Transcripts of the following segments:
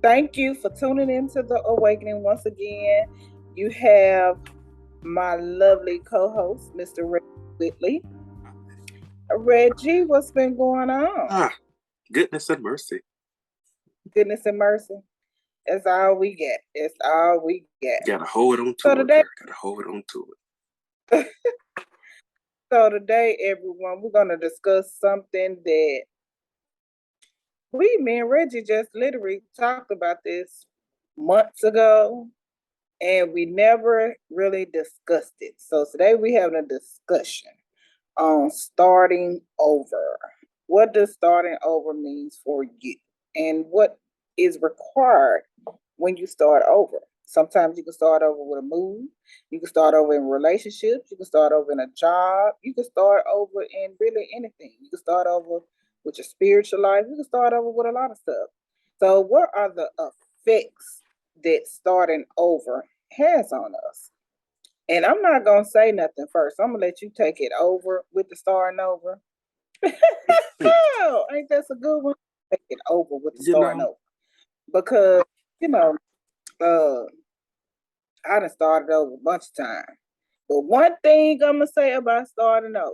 Thank you for tuning into The Awakening once again. You have my lovely co-host, Mr. Reggie Whitley. Reggie, what's been going on? Goodness and mercy. Goodness and mercy. That's all we get. It's all we get. Gotta hold on to it. Gotta hold on to it. So today, everyone, we're going to discuss something that me and Reggie just literally talked about this months ago, and we never really discussed it. So today we're having a discussion on starting over. What does starting over means for you, and what is required when you start over? Sometimes you can start over with a move. You can start over in relationships. You can start over in a job. You can start over in really anything. You can start over with your spiritual life. You can start over with a lot of stuff. So what are the effects that starting over has on us? And I'm not going to say nothing first. I'm going to let you take it over with the starting over. Oh, ain't that a good one? Take it over with the starting over. Because, I done started over a bunch of times. But one thing I'm going to say about starting over,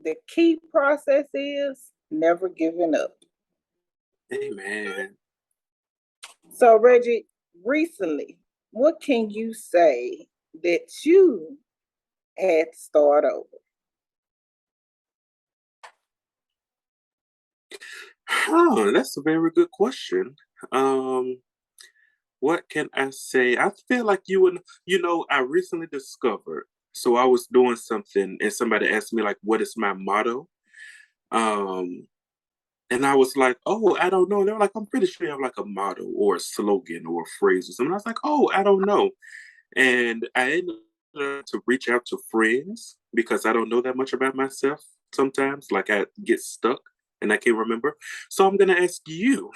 the key process is never giving up. Amen. So, Reggie, recently, what can you say that you had to start over? That's a very good question. What can I say? I feel like I recently discovered, so I was doing something and somebody asked me like, what is my motto? And I was like, oh, I don't know. They were like, I'm pretty sure you have like a motto or a slogan or a phrase or something. I was like, oh, I don't know. And I ended up to reach out to friends because I don't know that much about myself sometimes. Like I get stuck and I can't remember. So I'm going to ask you,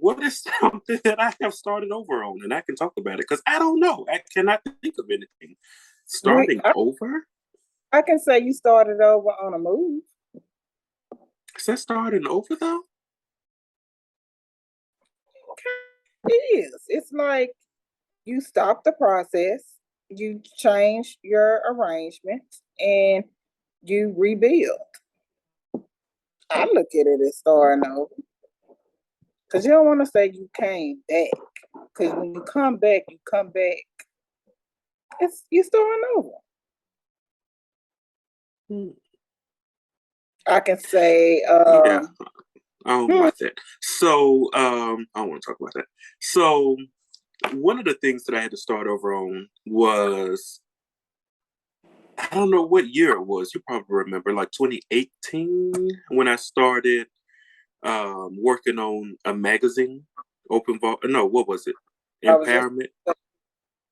what is something that I have started over on? And I can talk about it because I don't know. I cannot think of anything. Starting over? I can say you started over on a move. Is that starting over though? It is. It's like you stop the process, you change your arrangement, and you rebuild. I look at it as starting over. Because you don't want to say you came back. Because when you come back, you starting over. I can say yeah. I don't like that. So I don't want to talk about that. So one of the things that I had to start over on was, I don't know what year it was. You probably remember, like 2018, when I started working on a magazine, Open Vault. No, what was it? Empowerment.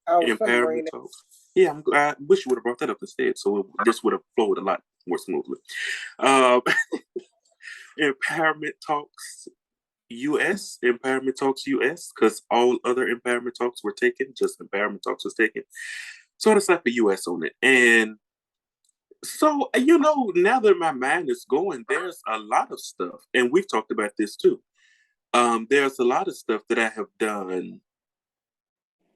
Empowerment Talks. Yeah, I wish you would have brought that up instead, so this would have flowed a lot more smoothly. Empowerment Talks US, Empowerment Talks US, because all other Empowerment Talks were taken, just Empowerment Talks was taken. So I decided the US on it. And so, now that my mind is going, there's a lot of stuff, and we've talked about this too. There's a lot of stuff that I have done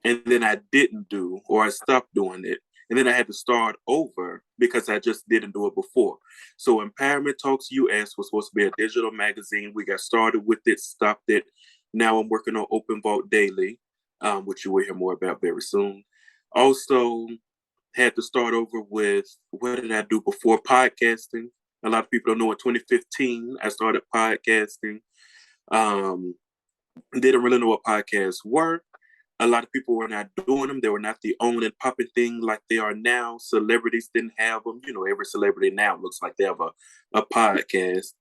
and then I didn't do, or I stopped doing it. And then I had to start over because I just didn't do it before. So Empowerment Talks US was supposed to be a digital magazine. We got started with it, stopped it. Now I'm working on Open Vault Daily, which you will hear more about very soon. Also had to start over with, what did I do before? Podcasting. A lot of people don't know, in 2015, I started podcasting. Didn't really know what podcasts were. A lot of people were not doing them. They were not the on and popping thing like they are now. Celebrities didn't have them. Every celebrity now looks like they have a podcast.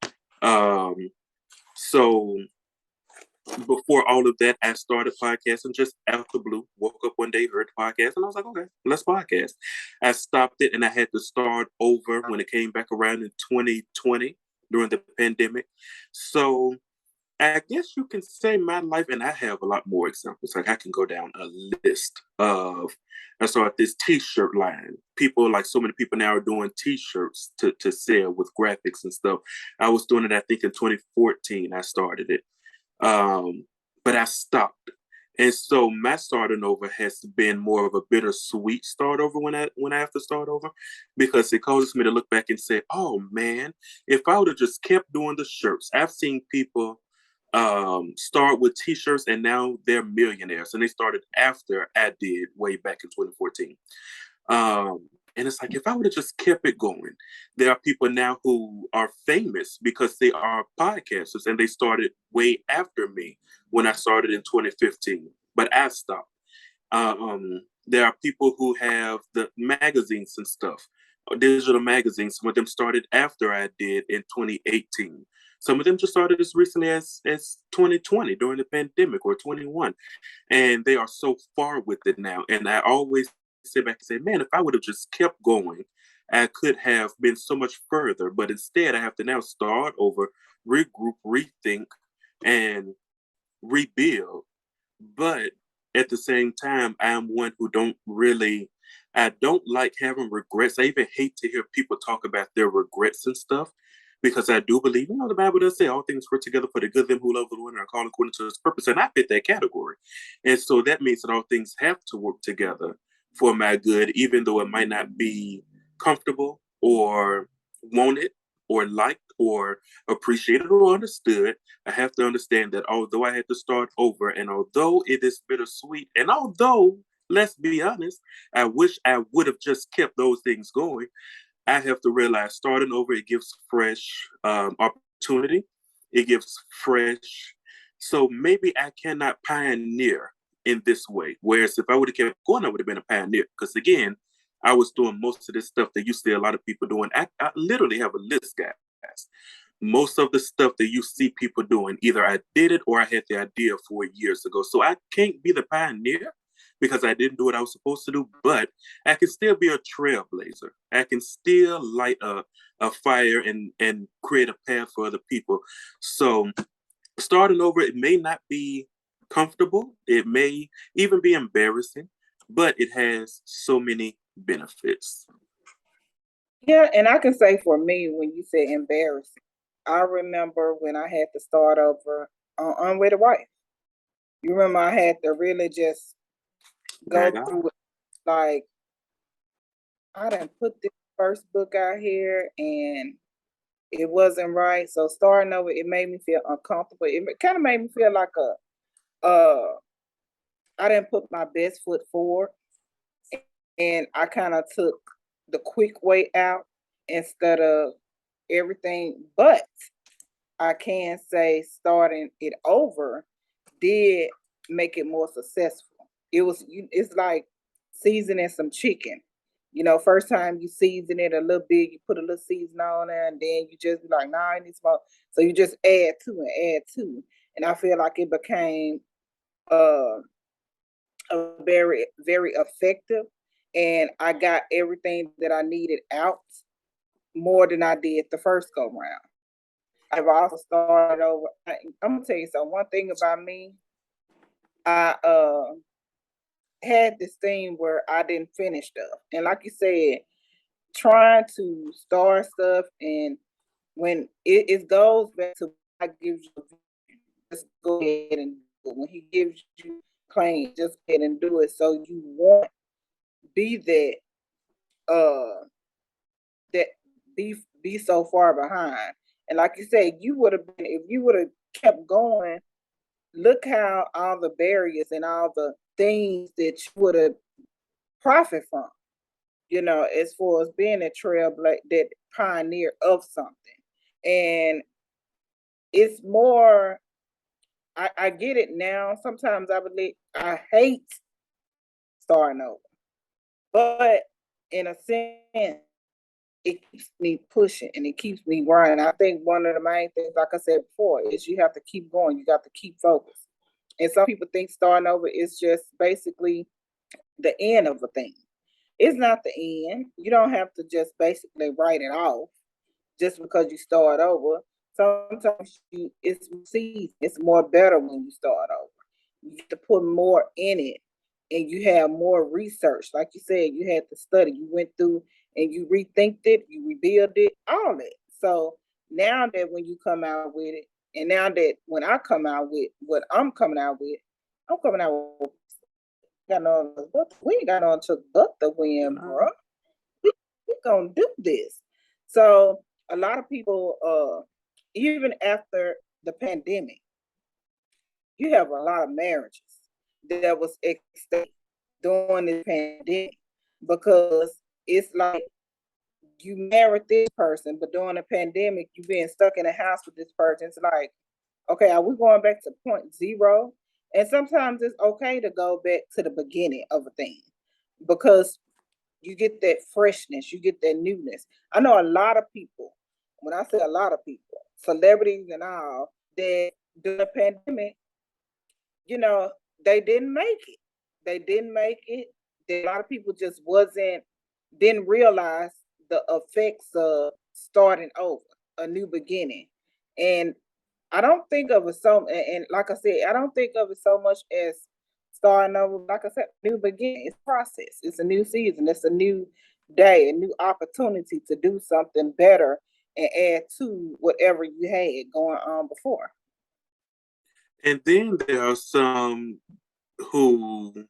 So before all of that, I started podcasting just out the blue. Woke up one day, heard the podcast, and I was like, okay, let's podcast. I stopped it, and I had to start over when it came back around in 2020 during the pandemic. So I guess you can say my life, and I have a lot more examples. Like I can go down a list of, I started this t-shirt line. People, like so many people now are doing t-shirts to sell with graphics and stuff. I was doing it, I think in 2014, I started it. But I stopped. And so my starting over has been more of a bittersweet start over when I have to start over, because it causes me to look back and say, oh man, if I would have just kept doing the shirts. I've seen people start with t-shirts and now they're millionaires, and they started after I did way back in 2014. And it's like, if I would have just kept it going, there are people now who are famous because they are podcasters and they started way after me when I started in 2015, but I stopped. There are people who have the magazines and stuff, digital magazines. Some of them started after I did in 2018. Some of them just started as recently as 2020 during the pandemic, or 21. And they are so far with it now. And I always sit back and say, man, if I would have just kept going, I could have been so much further. But instead, I have to now start over, regroup, rethink, and rebuild. But at the same time, I'm one who I don't like having regrets. I even hate to hear people talk about their regrets and stuff, because I do believe, the Bible does say all things work together for the good of them who love the Lord and are called according to his purpose. And I fit that category. And so that means that all things have to work together for my good, even though it might not be comfortable or wanted or liked or appreciated or understood. I have to understand that although I had to start over, and although it is bittersweet, and although, let's be honest, I wish I would have just kept those things going, I have to realize starting over, it gives fresh opportunity. It gives fresh. So maybe I cannot pioneer in this way. Whereas if I would have kept going, I would have been a pioneer. Because again, I was doing most of this stuff that you see a lot of people doing. I literally have a list, guys. Most of the stuff that you see people doing, either I did it or I had the idea 4 years ago. So I can't be the pioneer because I didn't do what I was supposed to do, but I can still be a trailblazer. I can still light a fire and create a path for other people. So starting over, it may not be comfortable. It may even be embarrassing, but it has so many benefits. Yeah, and I can say for me, when you say embarrassing, I remember when I had to start over on With a Wife. You remember I had to really just My go God. through it. Like, I didn't put this first book out here and it wasn't right. So starting over, it made me feel uncomfortable. It kind of made me feel like I didn't put my best foot forward, and I kind of took the quick way out instead of everything. But I can say starting it over did make it more successful. It's like seasoning some chicken. First time you season it a little bit, you put a little season on there, and then you just be like, nah, I need some more. So you just add to and add to. And I feel like it became uh, a very, very effective. And I got everything that I needed out more than I did the first go round. I've also started over. I'm gonna tell you something. One thing about me, I had this thing where I didn't finish stuff, and like you said, trying to start stuff, and when it goes back to God gives you, just go ahead and do it. When He gives you claim, just go ahead and do it. So you won't be uh that be so far behind. And like you said, you would have been if you would have kept going. Look how all the barriers and all the things that you would have profit from, as far as being a trailblazer, that pioneer of something. And it's more, I get it now. Sometimes I hate starting over, but in a sense, it keeps me pushing and it keeps me grinding. I think one of the main things, like I said before, is you have to keep going. You got to keep focused. And some people think starting over is just basically the end of a thing. It's not the end. You don't have to just basically write it off just because you start over. Sometimes it's more better when you start over. You have to put more in it and you have more research. Like you said, you had to study. You went through and you rethinked it, you rebuild it, all that. So now that when you come out with it And now that when I come out with what I'm coming out with, got no, we ain't got on to but the wind, bro. We gonna do this. So a lot of people, even after the pandemic, you have a lot of marriages that was extended during this pandemic because it's like you married this person, but during the pandemic, you being stuck in a house with this person. It's like, okay, are we going back to point zero? And sometimes it's okay to go back to the beginning of a thing because you get that freshness, you get that newness. I know a lot of people, when I say a lot of people, celebrities and all, that during the pandemic, they didn't make it. They didn't make it. A lot of people just didn't realize the effects of starting over, a new beginning. And I don't think of it and like I said, I don't think of it so much as starting over. Like I said, new beginning. It's process. It's a new season. It's a new day, a new opportunity to do something better and add to whatever you had going on before. And then there are some who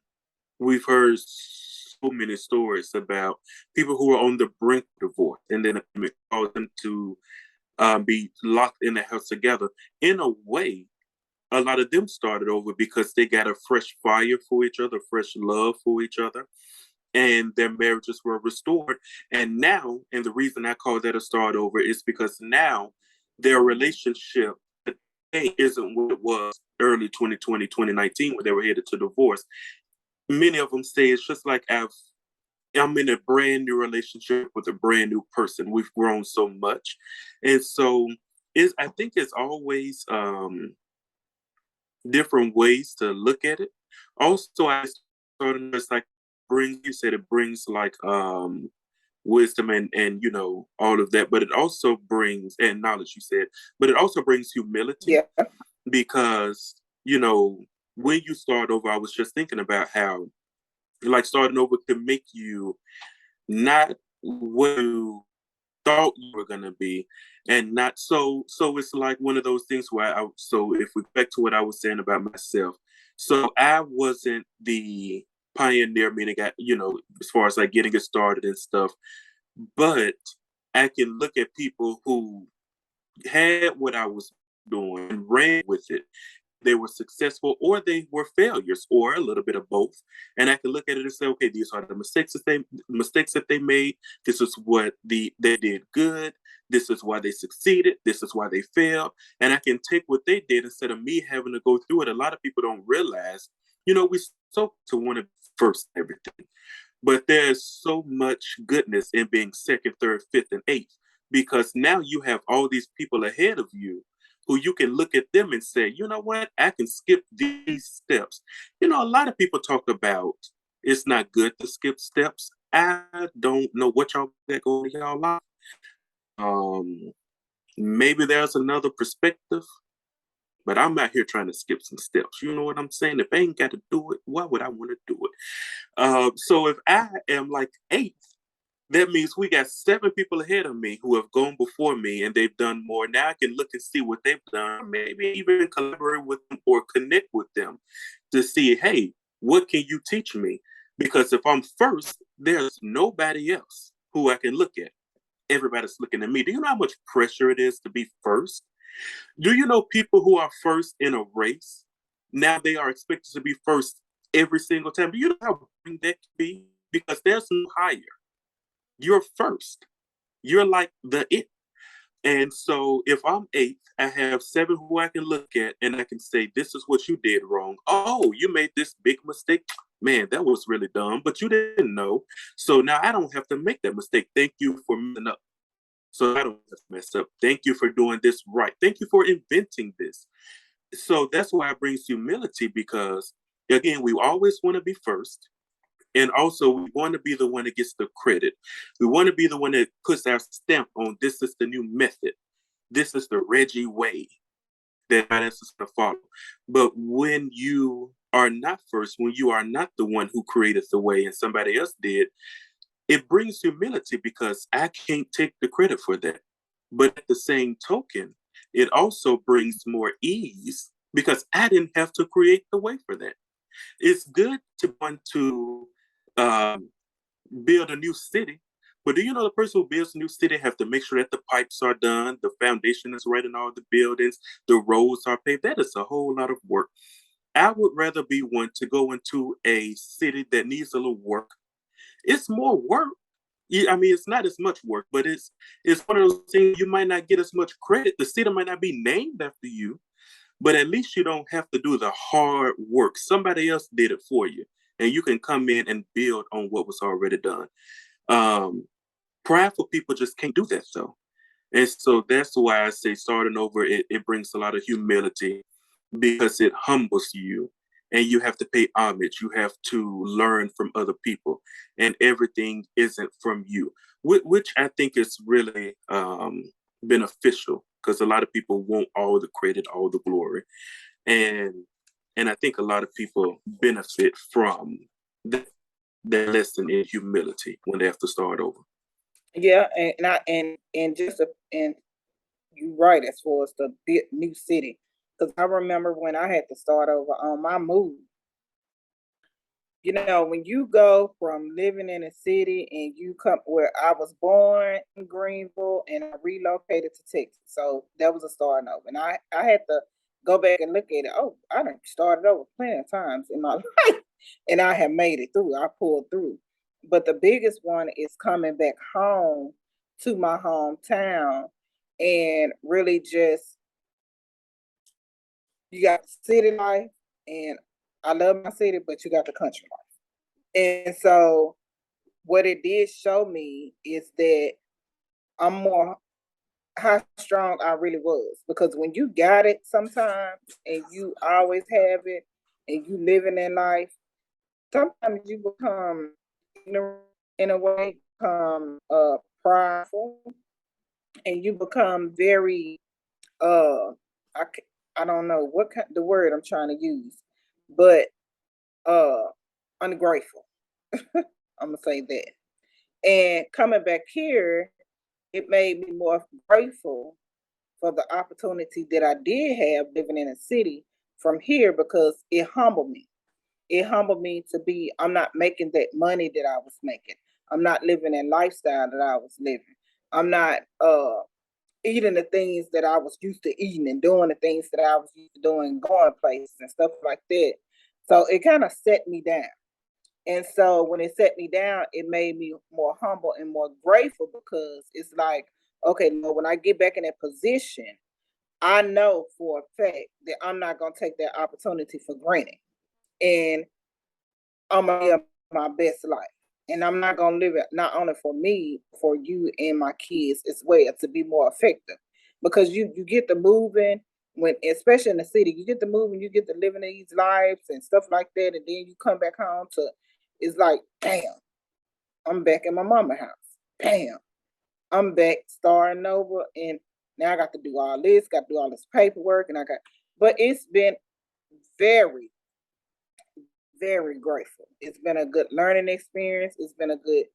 we've heard so many stories about people who are on the brink of divorce, and then it caused them to be locked in the house together. In a way, a lot of them started over because they got a fresh fire for each other, fresh love for each other, and their marriages were restored. And now, and the reason I call that a start over is because now their relationship today isn't what it was early 2020, 2019 when they were headed to divorce. Many of them say it's just like I'm in a brand new relationship with a brand new person. We've grown so much. And so I think it's always different ways to look at it. Also, I started it's like it brings like wisdom and all of that, but it also brings and knowledge you said, but it also brings humility. Yeah. Because when you start over, I was just thinking about how like starting over can make you not what you thought you were gonna be, and not so it's like one of those things where so if we back to what I was saying about myself, so I wasn't the pioneer, meaning as far as like getting it started and stuff, but I can look at people who had what I was doing and ran with it. They were successful or they were failures or a little bit of both. And I can look at it and say, okay, these are the mistakes that they made. This is what they did good. This is why they succeeded. This is why they failed. And I can take what they did instead of me having to go through it. A lot of people don't realize, we so to want to first everything. But there's so much goodness in being second, third, fifth, and eighth, because now you have all these people ahead of you who you can look at them and say, you know what, I can skip these steps. A lot of people talk about it's not good to skip steps. I don't know what y'all got going in y'all life. Maybe there's another perspective, but I'm out here trying to skip some steps. You know what I'm saying? If I ain't got to do it, why would I want to do it? So if I am like eighth, that means we got 7 people ahead of me who have gone before me and they've done more. Now I can look and see what they've done, maybe even collaborate with them or connect with them to see, hey, what can you teach me? Because if I'm first, there's nobody else who I can look at. Everybody's looking at me. Do you know how much pressure it is to be first? Do you know people who are first in a race? Now they are expected to be first every single time. Do you know how boring that can be? Because there's no higher. You're first. You're like the it. And so if I'm eighth, I have 7 who I can look at and I can say, this is what you did wrong. Oh, you made this big mistake. Man, that was really dumb, but you didn't know. So now I don't have to make that mistake. Thank you for messing up. So I don't have to mess up. Thank you for doing this right. Thank you for inventing this. So that's why it brings humility, because again, we always want to be first. And also, we want to be the one that gets the credit. We want to be the one that puts our stamp on this is the new method. This is the Reggie way that is going to follow. But when you are not first, when you are not the one who created the way and somebody else did, it brings humility because I can't take the credit for that. But at the same token, it also brings more ease because I didn't have to create the way for that. It's good to want to um, build a new city, but do you know the person who builds a new city have to make sure that the pipes are done, the foundation is right in all the buildings, the roads are paved? That is a whole lot of work. I would rather be one to go into a city that needs a little work. It's more work. I mean, it's not as much work, but it's one of those things you might not get as much credit. The city might not be named after you, but at least you don't have to do the hard work. Somebody else did it for you, and you can come in and build on what was already done. Um, Prideful people just can't do that, though. And so that's why I say starting over, it brings a lot of humility because it humbles you and you have to pay homage. You have to learn from other people, and everything isn't from you, which I think is really beneficial because a lot of people want all the credit, all the glory. And I think a lot of people benefit from that lesson in humility when they have to start over. Yeah, and just and you're right as far as the new city, because I remember when I had to start over on my move. You know, when you go from living in a city and you come where I was born in Greenville and I relocated to Texas, so that was a starting over, and I had to go back and look at it. Oh, I done started over plenty of times in my life, and I have made it through. I pulled through, but the biggest one is coming back home to my hometown and really just you got city life, and I love my city, but you got the country life. And so what it did show me is that I'm more how strong I really was. Because when you got it sometimes and you always have it and you living in life, sometimes you become ignorant in a way, become prideful, and you become very I I don't know what the word I'm trying to use, but uh ungrateful. I'm gonna say that. And coming back here, it made me more grateful for the opportunity that I did have living in a city from here because it humbled me. It humbled me to be, I'm not making that money that I was making. I'm not living that lifestyle that I was living. I'm not eating the things that I was used to eating and doing the things that I was used to doing, going places and stuff like that. So it kind of set me down. And so when it set me down, it made me more humble and more grateful because it's like, okay, no, when I get back in that position, I know for a fact that I'm not going to take that opportunity for granted. And I'm going to live my best life. And I'm not going to live it not only for me, for you and my kids as well to be more effective. Because you get the moving when, especially in the city, you get the moving, you get to living these lives and stuff like that. And then you come back home to, it's like, damn, I'm back in my mama house. Bam, I'm back starting over, and now I got to do all this, got to do all this paperwork, and but it's been very, very grateful. It's been a good learning experience. It's been a good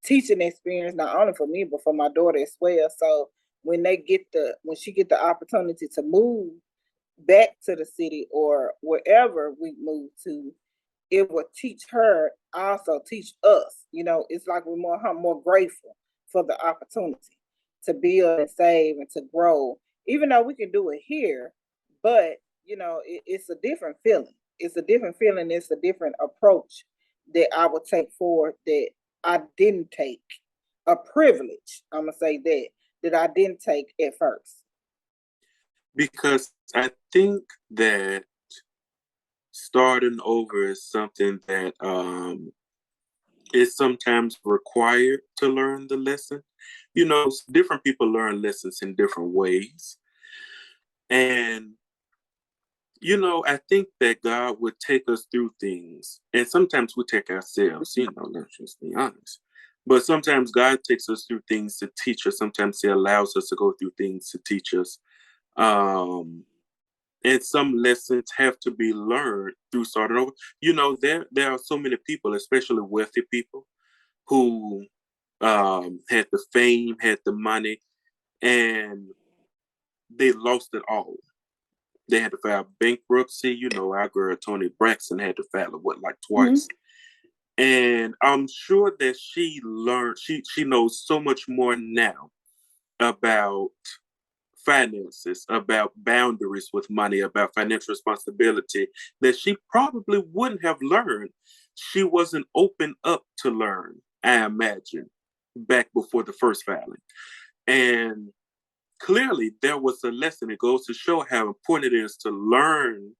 teaching experience, not only for me, but for my daughter as well. So when when she get the opportunity to move back to the city or wherever we move to, it will teach her, also teach us. You know, it's like we're more grateful for the opportunity to build and save and to grow, even though we can do it here. But you know, it's a different feeling. It's a different feeling. It's a different approach that I would take forward that I didn't take. A privilege, I'm gonna say that I didn't take at first. Because I think that starting over is something that is sometimes required to learn the lesson. You know, different people learn lessons in different ways. And, you know, I think that God would take us through things. And sometimes we take ourselves, you know, let's just be honest. But sometimes God takes us through things to teach us. Sometimes He allows us to go through things to teach us. Um, and some lessons have to be learned through starting over. You know, there are so many people, especially wealthy people, who had the fame, had the money, and they lost it all. They had to file bankruptcy. Our girl Toni Braxton had to file it like twice. Mm-hmm. And I'm sure that she learned. She knows so much more now about finances, about boundaries with money, about financial responsibility that she probably wouldn't have learned. She wasn't open up to learn, I imagine, back before the first filing. And clearly there was a lesson. It goes to show how important it is to learn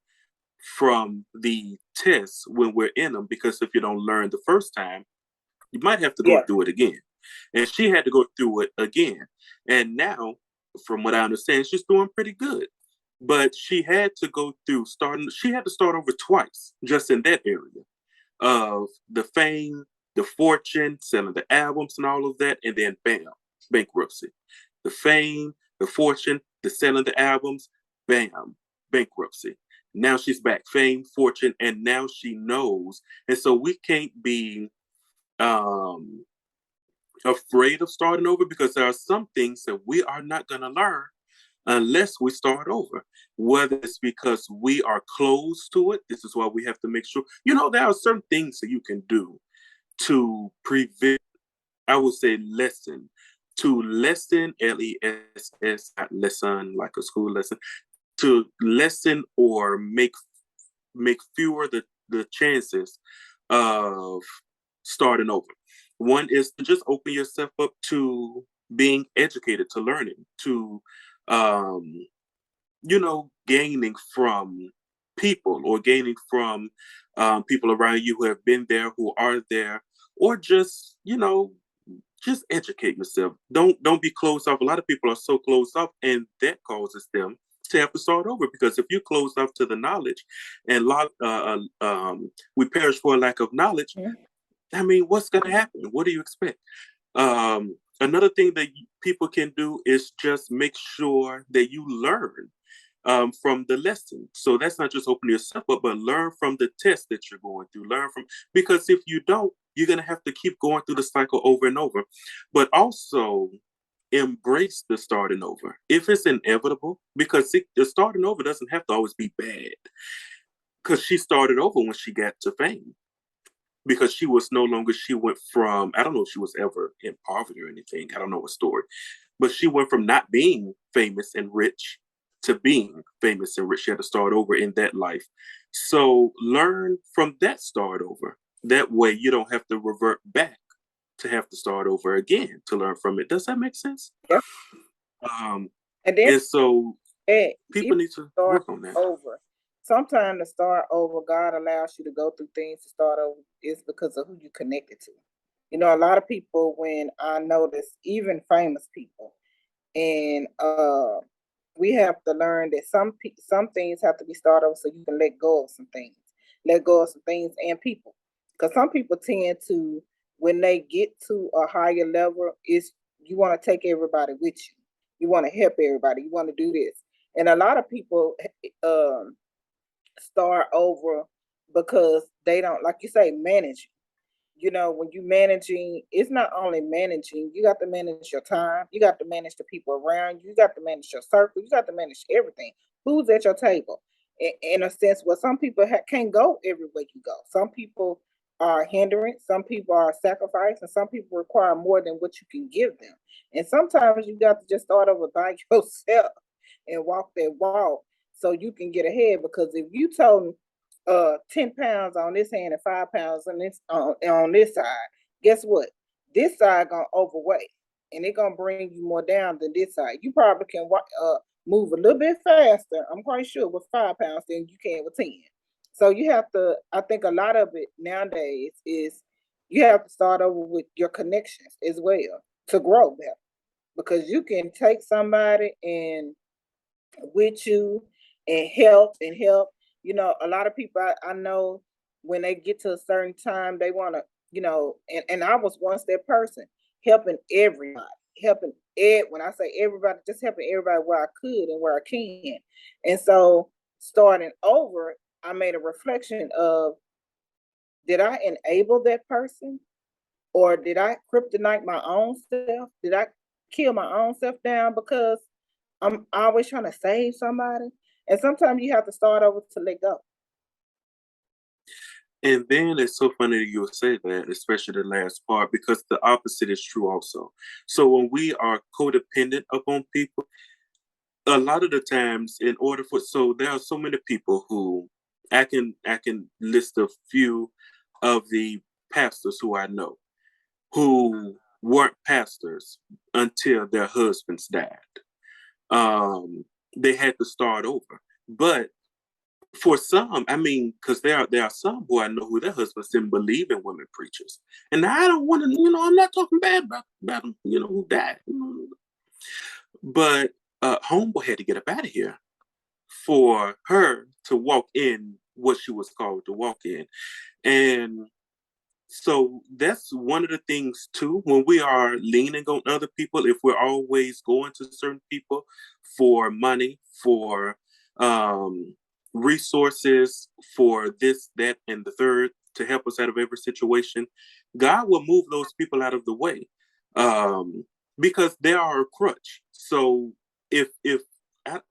from the tests when we're in them, because if you don't learn the first time, you might have to go through it again. And she had to go through it again. And now, from what I understand, she's doing pretty good. But she had to go through she had to start over twice just in that area of the fame, the fortune, selling the albums and all of that, and then bam, bankruptcy. The fame, the fortune, the selling the albums, bam, bankruptcy. Now she's back, fame, fortune, and now she knows. And so we can't be afraid of starting over, because there are some things that we are not going to learn unless we start over, whether it's because we are closed to it. This is why we have to make sure, there are certain things that you can do to prevent, I would say lessen, LESS, not lesson like a school lesson, to lessen or make fewer the chances of starting over. One is to just open yourself up to being educated, to learning, to gaining from people, or gaining from people around you who have been there, who are there, or just just educate yourself. Don't be closed off. A lot of people are so closed off, and that causes them to have to start over, because if you're closed off to the knowledge, and we perish for a lack of knowledge. Yeah. I mean, what's going to happen? What do you expect? Another thing that people can do is just make sure that you learn from the lesson. So that's not just open yourself up, but learn from the test that you're going through. Because if you don't, you're going to have to keep going through the cycle over and over. But also embrace the starting over if it's inevitable, because the starting over doesn't have to always be bad. Because she started over when she got to fame. Because she went from, I don't know if she was ever in poverty or anything. I don't know what story. But she went from not being famous and rich to being famous and rich. She had to start over in that life. So learn from that start over. That way you don't have to revert back to have to start over again to learn from it. Does that make sense? Yeah. And so people need to work on that. Over. Sometimes to start over, God allows you to go through things to start over is because of who you connected to. A lot of people, when I notice, even famous people, and we have to learn that some things have to be started over so you can let go of some things and people. Because some people tend to, when they get to a higher level, you want to take everybody with you. You want to help everybody. You want to do this. And a lot of people start over because they don't, like you say, manage. When you're managing, it's not only managing, you got to manage your time, you got to manage the people around you, you got to manage your circle, you got to manage everything. Who's at your table? In a sense, where some people can't go everywhere you go. Some people are hindering, some people are sacrifice, and some people require more than what you can give them. And sometimes you got to just start over by yourself and walk that walk so you can get ahead. Because if you told 10 pounds on this hand and 5 pounds on this side, guess what? This side gonna overweight, and it gonna bring you more down than this side. You probably can move a little bit faster, I'm quite sure, with 5 pounds than you can with 10. So you have to, I think a lot of it nowadays is you have to start over with your connections as well to grow better. Because you can take somebody and with you and help. A lot of people I know, when they get to a certain time, they want to, and I was once that person, helping everybody, when I say everybody, just helping everybody where I could and where I can. And so starting over, I made a reflection of, did I enable that person, or did I kryptonite my own self? Did I kill my own self down because I'm always trying to save somebody. And sometimes you have to start over to let go. And then it's so funny that you say that, especially the last part, because the opposite is true also. So when we are codependent upon people, a lot of the times, in order for there are so many people who I can list a few of the pastors who I know who weren't pastors until their husbands died. They had to start over, but for some, I mean, because there are some who I know who their husbands didn't believe in women preachers, and I don't want to, I'm not talking bad about them, who died, but homeboy had to get up out of here for her to walk in what she was called to walk in, and so that's one of the things too. When we are leaning on other people, if we're always going to certain people for money, for um, resources, for this, that, and the third to help us out of every situation, God will move those people out of the way because they are a crutch. So if I,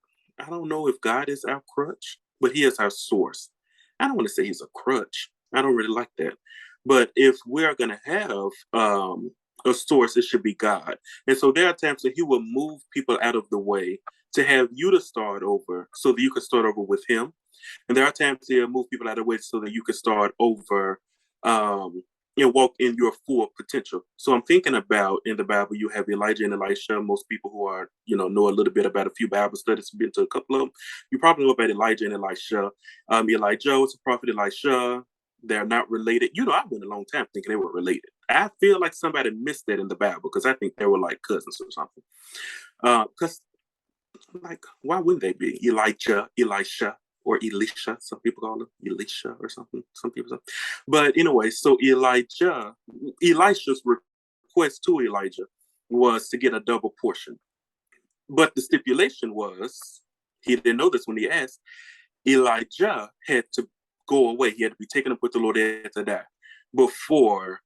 I don't know if God is our crutch, but He is our source. I don't want to say He's a crutch. I don't really like that. But if we're going to have a source, it should be God. And so there are times that He will move people out of the way to have you to start over so that you can start over with Him. And there are times He'll move people out of the way so that you can start over and walk in your full potential. So I'm thinking about in the Bible, you have Elijah and Elisha. Most people who are, know a little bit about a few Bible studies, been to a couple of them. You probably know about Elijah and Elisha. Elijah was a prophet, Elisha. They're not related. I went a long time thinking they were related. I feel like somebody missed that in the Bible because I think they were like cousins or something. Because, why wouldn't they be? Elijah, Elisha, or Elisha. Some people call him Elisha or something. Some people say. But anyway, so Elisha's request to Elijah was to get a double portion. But the stipulation was, he didn't know this when he asked, Elijah had to go away. He had to be taken up with the Lord to die before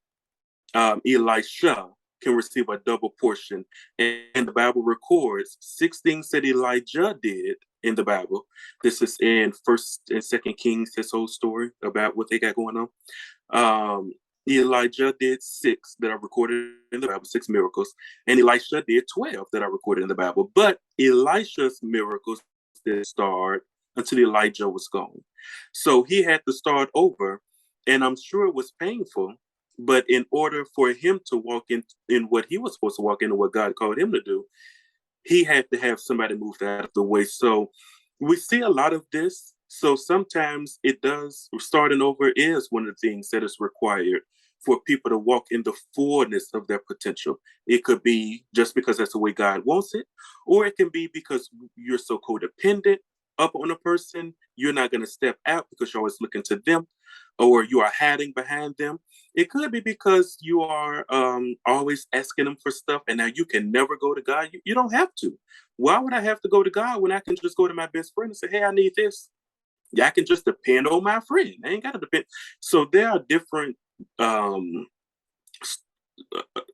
Elisha can receive a double portion. And the Bible records 6 things that Elijah did in the Bible. This is in First and Second Kings, this whole story about what they got going on. Elijah did 6 that are recorded in the Bible, 6 miracles, and Elisha did 12 that are recorded in the Bible. But Elisha's miracles didn't start until Elijah was gone. So he had to start over, and I'm sure it was painful, but in order for him to walk in what he was supposed to walk in and what God called him to do, he had to have somebody moved out of the way. So we see a lot of this. So sometimes it does, starting over is one of the things that is required for people to walk in the fullness of their potential. It could be just because that's the way God wants it, or it can be because you're so codependent up on a person, you're not going to step out because you're always looking to them, or you are hiding behind them. It could be because you are always asking them for stuff, and now you can never go to God. You don't have to. Why would I have to go to God when I can just go to my best friend and say, hey, I need this? Yeah, I can just depend on my friend. I ain't got to depend. So there are different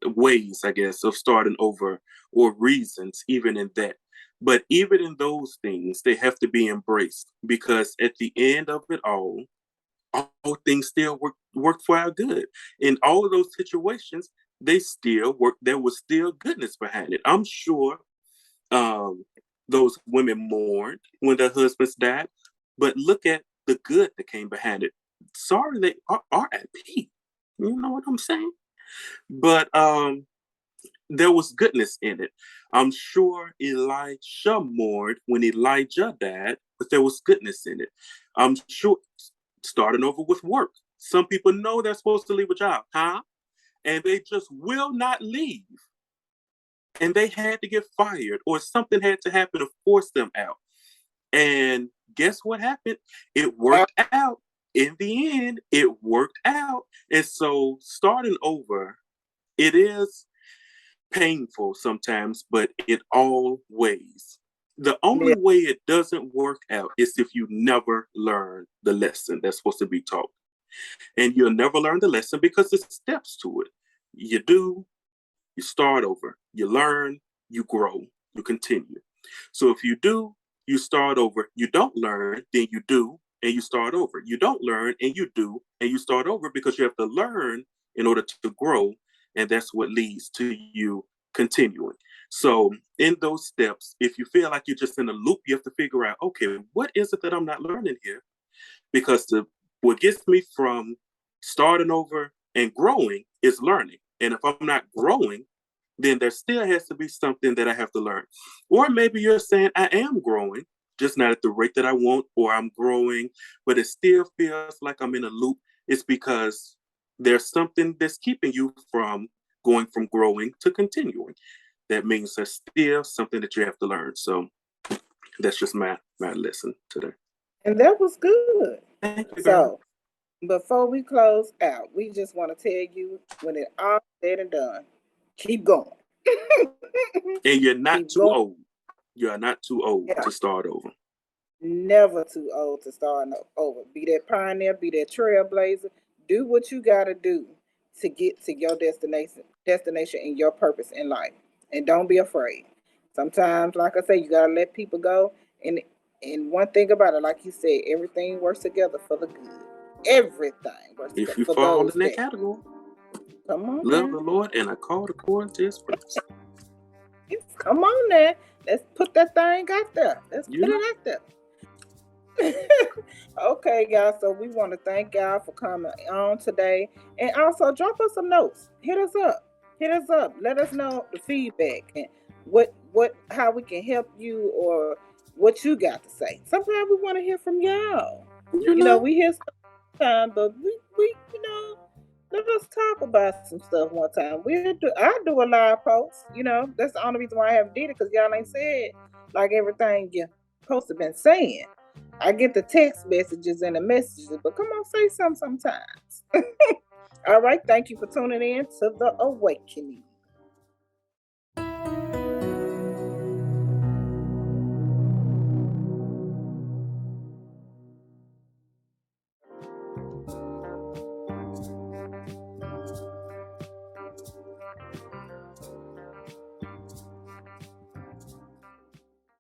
ways, I guess, of starting over or reasons, even in that. But even in those things, they have to be embraced because at the end of it all things still work for our good. In all of those situations, they still work. There was still goodness behind it. I'm sure those women mourned when their husbands died, but look at the good that came behind it. Sorry, they are at peace. You know what I'm saying? But there was goodness in it. I'm sure Elisha mourned when Elijah died, but there was goodness in it. I'm sure starting over with work. Some people know they're supposed to leave a job, huh? And they just will not leave. And they had to get fired, or something had to happen to force them out. And guess what happened? It worked out. In the end, it worked out. And so starting over, it is painful sometimes, but it always. The only way it doesn't work out is if you never learn the lesson that's supposed to be taught. And you'll never learn the lesson because there's steps to it. You do, you start over, you learn, you grow, you continue. So if you do, you start over. You don't learn, then you do, and you start over. You don't learn, and you do, and you start over, because you have to learn in order to grow. And that's what leads to you continuing. So in those steps, if you feel like you're just in a loop, you have to figure out, okay, what is it that I'm not learning here? Because what gets me from starting over and growing is learning. And if I'm not growing, then there still has to be something that I have to learn. Or maybe you're saying I am growing, just not at the rate that I want, or I'm growing, but it still feels like I'm in a loop. It's because there's something that's keeping you from going from growing to continuing. That means there's still something that you have to learn. So that's just my lesson today. And that was good. Thank you, girl. So before we close out, we just want to tell you, when it all said and done, keep going. And you're not Keep too going. old. You are not too old Yeah. to start over. Never too old to start over. Be that pioneer, be that trailblazer. Do what you gotta do to get to your destination and your purpose in life. And don't be afraid. Sometimes, like I say, you gotta let people go. And one thing about it, like you said, everything works together for the good. Everything works If together you for fall those in that that category, come on love now. the Lord and are called according to his purpose. Come on now. Let's put that thing out there. Let's You put know? it out there. Okay, guys. So we want to thank y'all for coming on today, and also drop us some notes. Hit us up. Hit us up. Let us know the feedback and how we can help you, or what you got to say. Sometimes we want to hear from y'all. You know? We hear sometimes, but we let us talk about some stuff one time. I do a live post. That's the only reason why I haven't did it, because y'all ain't said like everything you supposed to been saying. I get the text messages and the messages, but come on, say something sometimes. All right, thank you for tuning in to The Awakening.